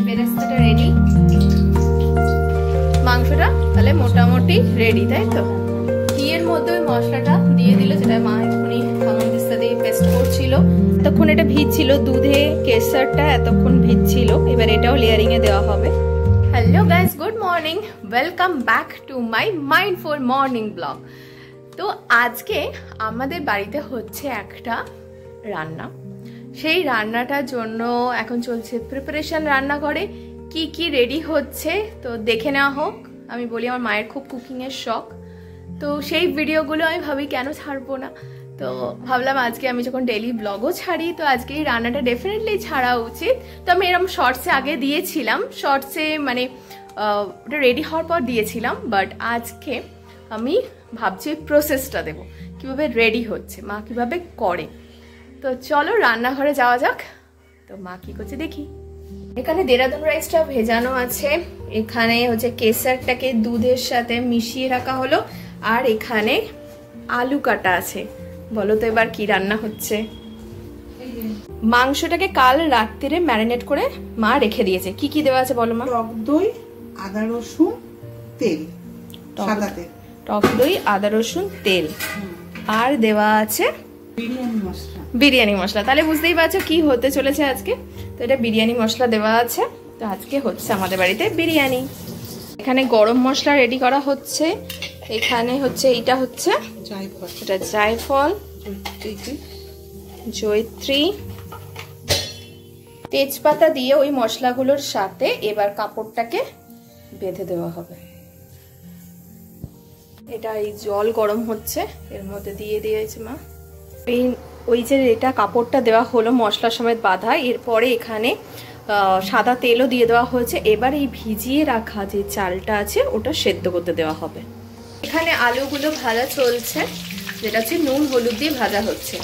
বেরেস্তাটা রেডি, মাংসটা তাহলে মোটামুটি রেডি, তাই তো? ঘিয়ের মধ্যে ওই মশলাটা দিয়ে দিল, যেটা মা এক্ষুনি হামানদিস্তা দিয়ে পেস্ট করছিল। এতক্ষণ এটা ভিজছিল, দুধে কেসারটা এতক্ষণ ভিজছিল, এবার এটাও লেয়ারিং এ দেওয়া হবে। Hello guys, good morning, welcome back to my mindful morning blog. তো আজকে আমাদের বাড়িতে হচ্ছে একটা রান্না, সেই রান্নাটার জন্য এখন চলছে প্রিপারেশন। রান্নাঘরে কি কি রেডি হচ্ছে তো দেখে নেওয়া হোক। আমি বলি আমার মায়ের খুব কুকিংয়ের শখ, তো সেই ভিডিওগুলো আমি ভাবি কেন ছাড়বো না। তো ভাবলাম আজকে আমি যখন ডেইলি ব্লগও ছাড়ি, তো আজকে এই রান্নাটা ডেফিনেটলি ছাড়া উচিত। তো আমি এরকম শর্টসে আগে দিয়েছিলাম, শর্টসে মানে ওটা রেডি হওয়ার পর দিয়েছিলাম, বাট আজকে আমি ভাবছি প্রসেসটা দেবো, কীভাবে রেডি হচ্ছে, মা কীভাবে করে। তো চলো রান্নাঘরে যাওয়া যাক। তো মা কী করছে দেখি। এখানে দেরাদুন রাইসটা ভেজানো আছে, এখানে হচ্ছে কেসারটাকে দুধের সাথে মিশিয়ে রাখা হলো, আর এখানে আলু কাটা আছে। বলো তো এবার কি রান্না হচ্ছে। মাংসটাকে কাল রাত্রিরে ম্যারিনেট করে মা রেখে দিয়েছে। কি কি দেওয়া আছে বলো মা? টক দই, আদা রসুন, তেল, সাদা তেল, টক দই, আদা রসুন, তেল, আর দেওয়া আছে বিরিয়ানি মশলা। বিরিয়ানি মশলা। তাহলে বুঝতেই পারছো কি হতে চলেছে আজকে। তো এটা বিরিয়ানি মশলা দেওয়া আছে। তো আজকে হচ্ছে আমাদের বাড়িতে বিরিয়ানি। এখানে গরম মশলা রেডি করা হচ্ছে, এখানে হচ্ছে এইটা হচ্ছে জায়ফল, এটা জায়ফল, জয়িত্রী, তেজপাতা দিয়ে ওই মশলাগুলোর সাথে এবার কাপড়টাকে বেঁধে দেওয়া হবে। এটা এই জল গরম হচ্ছে, এর মধ্যে দিয়ে দিয়েছে মা। ওই যে এটা কাপড়টা দেওয়া হলো মশলা সমেত বাঁধা, এরপরে এখানে সাদা তেলও দিয়ে দেওয়া হয়েছে। এবার এই ভিজিয়ে রাখা যে চালটা আছে ওটা সেদ্ধ করতে দেওয়া হবে। এখানে আলুগুলো ভাজা চলছে, যেটা হচ্ছে নুন হলুদ দিয়ে ভাজা হচ্ছে।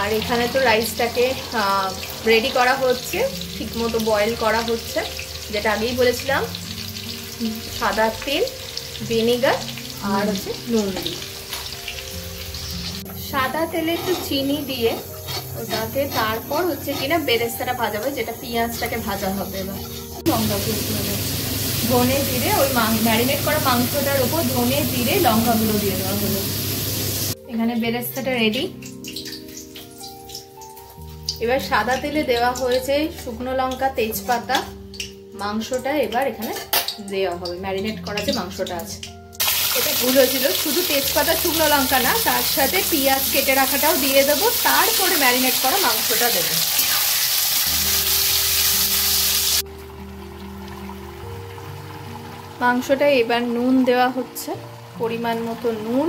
আর এখানে তো রাইসটাকে রেডি করা হচ্ছে, ঠিকমতো বয়েল করা হচ্ছে, যেটা আগেই বলেছিলাম, সাদা তেল, ভিনেগার আর হচ্ছে নুন দিয়ে। সাদা তেলে একটু চিনি দিয়ে ওটাকে তারপর হচ্ছে কিনা বেরেস্তাটা ভাজা হবে, যেটা পেঁয়াজটাকে ভাজা হবে। এবার লঙ্কা গুঁড়ো, ধনে জিরে, ওই ম্যারিনেট করা মাংসটার উপর ধনে জিরে লঙ্কা গুঁড়ো দিয়ে দেওয়া হলো। এখানে বেরেস্তাটা রেডি। এবার সাদা তেলে দেওয়া হয়েছে শুকনো লঙ্কা, তেজপাতা, মাংসটা এবার এখানে দেওয়া হবে। ম্যারিনেট করা যে মাংসটা আছে, এটা ভুল হয়েছিল, শুধু তেজপাতা শুকনো লঙ্কা না, তার সাথে পেঁয়াজ কেটে রাখাটাও দিয়ে দেবো, তারপরে ম্যারিনেট করা মাংসটা দেবো। মাংসটা এবার নুন দেওয়া হচ্ছে, পরিমাণ মতো নুন,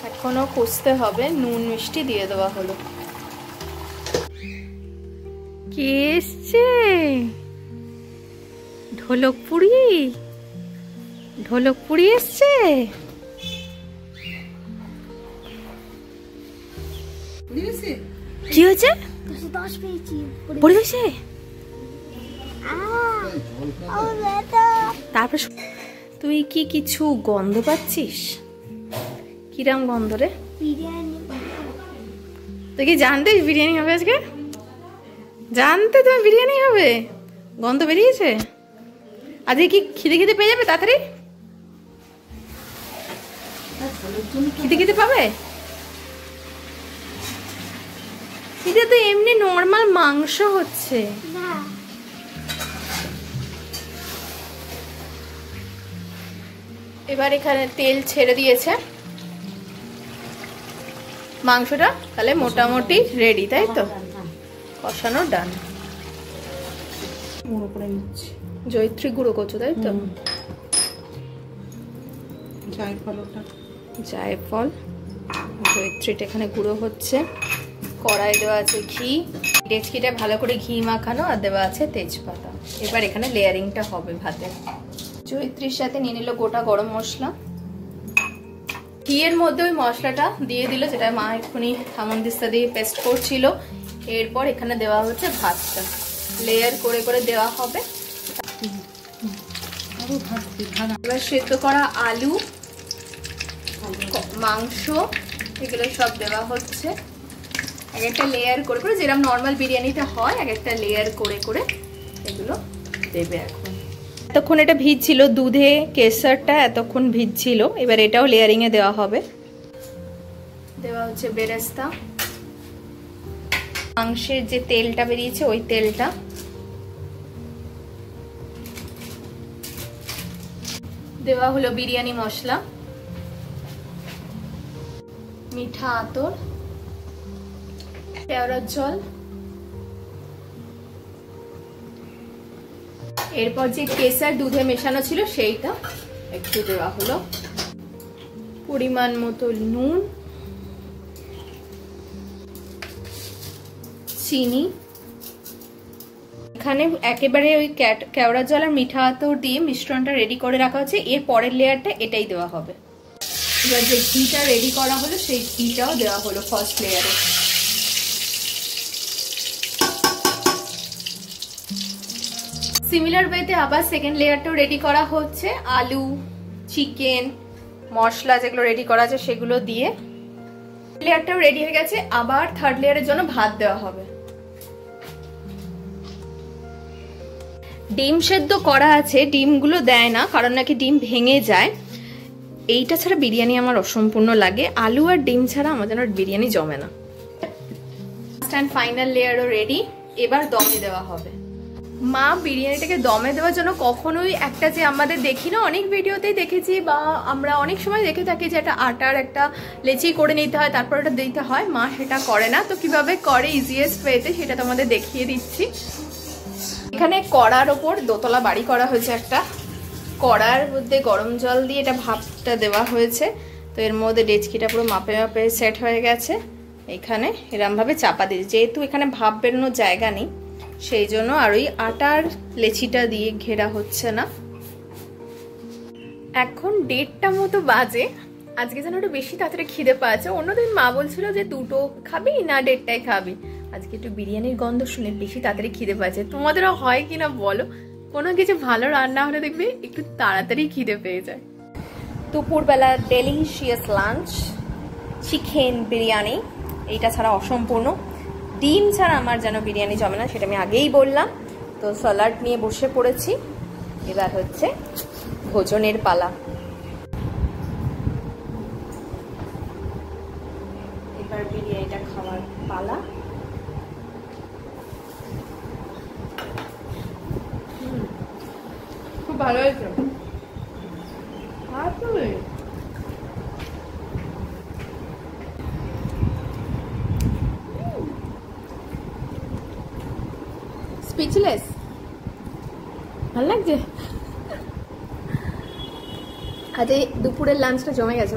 এখনো কষতে হবে, নুন মিষ্টি দিয়ে দেওয়া হলো। কে এসছে? ঢোলকপুরি, ঢোলকপুরি এসছে। কি হয়েছে? পরিবেশে তারপর তুই কি কিছু গন্ধ পাচ্ছিস? কিরম গন্ধ রে? তুই কি জানতিস বিরিয়ানি হবে আজকে? জানতে তুমি বিরিয়ানি হবে? গন্ধ বেরিয়েছে। আজকে কি খিদে খিদে পেয়ে যাবে তাড়াতাড়ি? খিদে খিদে পাবে? এটা তো এমনি নর্মাল মাংস হচ্ছে। এবার এখানে তেল ছেড়ে দিয়েছে, মাংসটা তাহলে মোটামুটি রেডি, তাই তো? কষানো ডান। জয়িত্রী গুঁড়ো করছো, তাই তো? জায়ফল, জয়িত্রীটা এখানে গুঁড়ো হচ্ছে। কড়াই দেওয়া আছে ঘি, ডেচকিটা ভালো করে ঘি মাখানো, আর দেওয়া আছে তেজপাতা। এবার এখানে লেয়ারিংটা হবে ভাতে। জয়িত্রীর সাথে নিয়ে নিল গোটা গরম মশলা, ঘিয়ের মধ্যে ওই মশলাটা দিয়ে দিল, যেটা মা এক্ষুনি হামানদিস্তা দিয়ে পেস্ট করছিল। এরপর এখানে দেওয়া হচ্ছে ভাতটা, লেয়ার করে করে দেওয়া হবে। এবার সেদ্ধ করা আলু, মাংস, এগুলো সব দেওয়া হচ্ছে। এক একটা লেয়ার করে করে, যেরকম নর্মাল বিরিয়ানিতে হয়, এক একটা লেয়ার করে করে এগুলো এগুলো দেবে এখন। এতক্ষণ এটা ভিজছিল, দুধে কেশরটা এতক্ষণ ভিজছিল, এবার এটাও লেয়ারিংয়ে দেওয়া হবে। দেওয়া হচ্ছে বেরেস্তা, মাংসের যে তেলটা বেরিয়েছে ওই তেলটা, দেওয়া হলো বিরিয়ানি মশলা, মিঠা আতর, কেওড়ার জল, এরপর যে কেশর দুধে মেশানো ছিল সেইটা একটু দেওয়া হলো, পরিমাণ মতো নুন, চিনি। এখানে একেবারে ওই কেওড়া জল আর মিঠা আতর দিয়ে মিশ্রণটা রেডি করে রাখা হচ্ছে। এর পরের লেয়ারটা এটাই দেওয়া হবে। এবার যে ঘিটা রেডি করা হলো সেই ঘিটাও দেওয়া হলো ফার্স্ট লেয়ারে। সিমিলার ওয়েতে আবার সেকেন্ড লেয়ারটাও রেডি করা হচ্ছে। আলু, চিকেন, মশলা যেগুলো রেডি করা আছে সেগুলো দিয়ে লেয়ারটাও রেডি হয়ে গেছে। আবার থার্ড লেয়ারের জন্য ভাত দেওয়া হবে। ডিম সেদ্ধ করা আছে, ডিমগুলো দেয় না কারণ নাকি ডিম ভেঙে যায়। এইটা ছাড়া বিরিয়ানি আমার অসম্পূর্ণ লাগে, আলু আর ডিম ছাড়া আমার যেন বিরিয়ানি জমে না। ফাইনাল লেয়ারও রেডি, এবার দমে দেওয়া হবে। মা বিরিয়ানিটাকে দমে দেওয়ার জন্য কখনোই একটা যে আমাদের দেখি না, অনেক ভিডিওতেই দেখেছি বা আমরা অনেক সময় দেখে থাকি যে একটা আটার একটা লেচি করে নিতে হয় তারপর ওটা দিতে হয়, মা সেটা করে না। তো কিভাবে করে ইজিয়েস্ট ওয়েতে সেটা তোমাদের দেখিয়ে দিচ্ছি। এখানে কড়ার ওপর দোতলা বাড়ি করা হয়েছে, একটা কড়ার মধ্যে গরম জল দিয়ে এটা ভাপটা দেওয়া হয়েছে। তো এর মধ্যে ডেচকিটা পুরো মাপে মাপে সেট হয়ে গেছে। এখানে এরমভাবে চাপা দিয়ে, যেহেতু এখানে ভাপ বেরোনোর জায়গা নেই সেই জন্য আর ওই আটার লেচিটা দিয়ে ঘেরা হচ্ছে না। এখন 1:30টা মতো বাজে। আজকে যেন একটু বেশি তাড়াতাড়ি খিদে পাচ্ছে। অন্যদিন মা বলছিল যে 2টো খাবি না 1:30টায় খাবি, আজকে একটু বিরিয়ানির গন্ধ শুনে বেশি তাড়াতাড়ি খিদে পাচ্ছে। তোমাদেরও হয় কিনা বলো, কোনো কিছু ভালো রান্না হলে দেখবে একটু তাড়াতাড়ি খিদে পেয়ে যায়। দুপুরবেলা ডেলিশিয়াস লাঞ্চ, চিকেন বিরিয়ানি, এইটা ছাড়া অসম্পূর্ণ। ডিম ছাড়া আমার যেন বিরিয়ানি জমে না, সেটা আমি আগেই বললাম। তো স্যালাড নিয়ে বসে পড়েছি, এবার হচ্ছে ভোজনের পালা। এবার বিরিয়ানিটা খাওয়ার পালা। খুব ভালো হয়েছে। স্পিচলেস, ভালো লাগছে। আজ এই দুপুরের লাঞ্চটা জমে গেছে।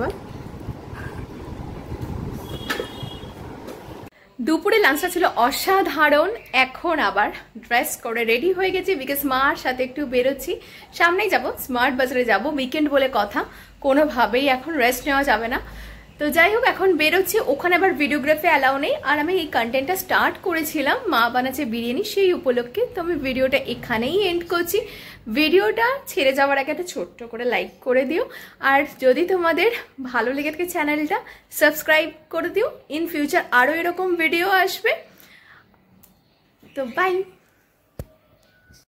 দুপুরে লাঞ্চটা ছিল অসাধারণ। এখন আবার ড্রেস করে রেডি হয়ে গেছি, বিকজ মার সাথে একটু বেরোচ্ছি। সামনেই যাব, স্মার্ট বাজারে যাব, উইকেন্ড বলে কথা, কোনোভাবেই এখন রেস্ট নেওয়া যাবে না। তো যাই হোক এখন বেরোচ্ছি, ওখানে আবার ভিডিওগ্রাফি অ্যালাউ নেই। আর আমি এই কন্টেন্টটা স্টার্ট করেছিলাম মা বানাচ্ছে বিরিয়ানি সেই উপলক্ষে। তো আমি ভিডিওটা এখানেই এন্ড করছি। ভিডিওটা ছেড়ে যাওয়ার আগে একটা ছোট্ট করে লাইক করে দিও, আর যদি তোমাদের ভালো লেগে থাকে চ্যানেলটা সাবস্ক্রাইব করে দিও। ইন ফিউচার আরও এরকম ভিডিও আসবে। তো বাই।